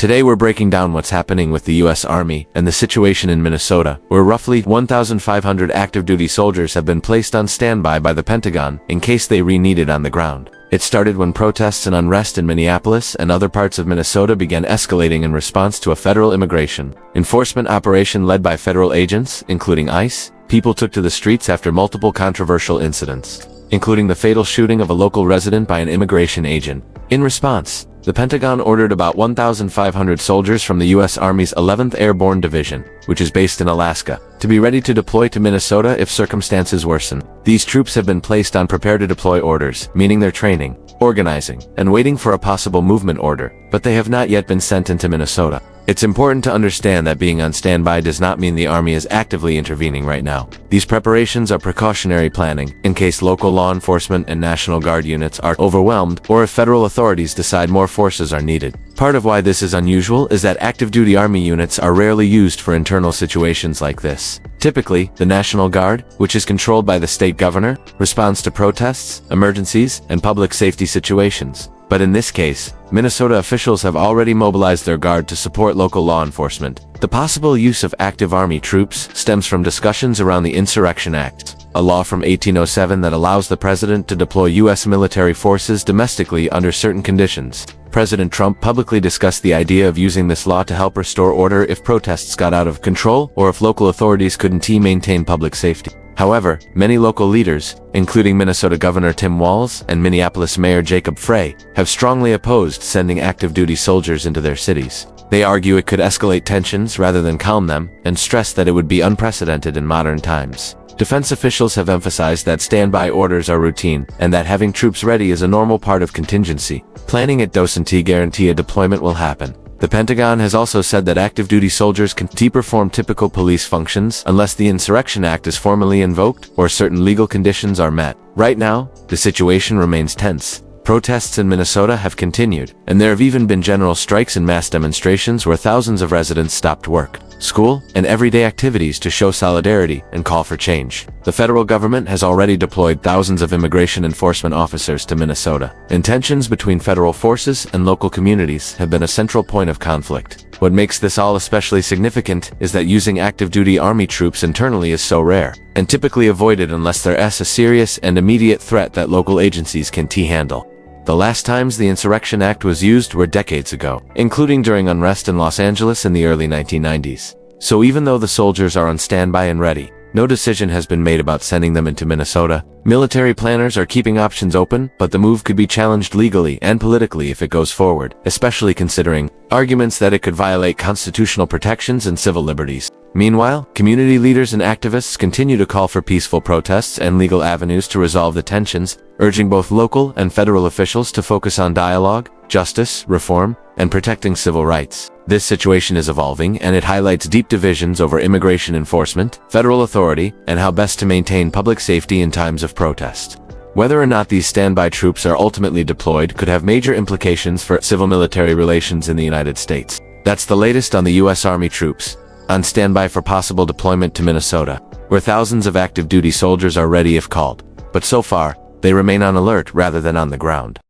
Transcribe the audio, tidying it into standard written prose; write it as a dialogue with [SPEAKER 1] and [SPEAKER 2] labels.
[SPEAKER 1] Today we're breaking down what's happening with the U.S. Army and the situation in Minnesota, where roughly 1,500 active duty soldiers have been placed on standby by the Pentagon in case they re-needed on the ground. It started when protests and unrest in Minneapolis and other parts of Minnesota began escalating in response to a federal immigration enforcement operation led by federal agents, including ICE. People took to the streets after multiple controversial incidents, including the fatal shooting of a local resident by an immigration agent. In response, the Pentagon ordered about 1,500 soldiers from the U.S. Army's 11th Airborne Division, which is based in Alaska, to be ready to deploy to Minnesota if circumstances worsen. These troops have been placed on prepare-to-deploy orders, meaning they're training, organizing, and waiting for a possible movement order, but they have not yet been sent into Minnesota. It's important to understand that being on standby does not mean the Army is actively intervening right now. These preparations are precautionary planning in case local law enforcement and National Guard units are overwhelmed or if federal authorities decide more forces are needed. Part of why this is unusual is that active duty Army units are rarely used for internal situations like this. Typically, the National Guard, which is controlled by the state governor, responds to protests, emergencies, and public safety situations. But in this case, Minnesota officials have already mobilized their guard to support local law enforcement. The possible use of active Army troops stems from discussions around the Insurrection Act, a law from 1807 that allows the president to deploy U.S. military forces domestically under certain conditions. President Trump publicly discussed the idea of using this law to help restore order if protests got out of control or if local authorities couldn't maintain public safety. However, many local leaders, including Minnesota Governor Tim Walz and Minneapolis Mayor Jacob Frey, have strongly opposed sending active duty soldiers into their cities. They argue it could escalate tensions rather than calm them, and stress that it would be unprecedented in modern times. Defense officials have emphasized that standby orders are routine, and that having troops ready is a normal part of contingency. Planning it doesn't guarantee a deployment will happen. The Pentagon has also said that active duty soldiers can perform typical police functions unless the Insurrection Act is formally invoked or certain legal conditions are met. Right now, the situation remains tense. Protests in Minnesota have continued, and there have even been general strikes and mass demonstrations where thousands of residents stopped work, school, and everyday activities to show solidarity and call for change. The federal government has already deployed thousands of immigration enforcement officers to Minnesota, and tensions between federal forces and local communities have been a central point of conflict. What makes this all especially significant is that using active duty Army troops internally is so rare, and typically avoided unless there's a serious and immediate threat that local agencies can handle. The last times the Insurrection Act was used were decades ago, including during unrest in Los Angeles in the early 1990s. So even though the soldiers are on standby and ready, no decision has been made about sending them into Minnesota. Military planners are keeping options open, but the move could be challenged legally and politically if it goes forward, especially considering arguments that it could violate constitutional protections and civil liberties. Meanwhile, community leaders and activists continue to call for peaceful protests and legal avenues to resolve the tensions, urging both local and federal officials to focus on dialogue, justice, reform, and protecting civil rights. This situation is evolving, and it highlights deep divisions over immigration enforcement, federal authority, and how best to maintain public safety in times of protest. Whether or not these standby troops are ultimately deployed could have major implications for civil-military relations in the United States. That's the latest on the U.S. Army troops, on standby for possible deployment to Minnesota, where thousands of active duty soldiers are ready if called. But so far, they remain on alert rather than on the ground.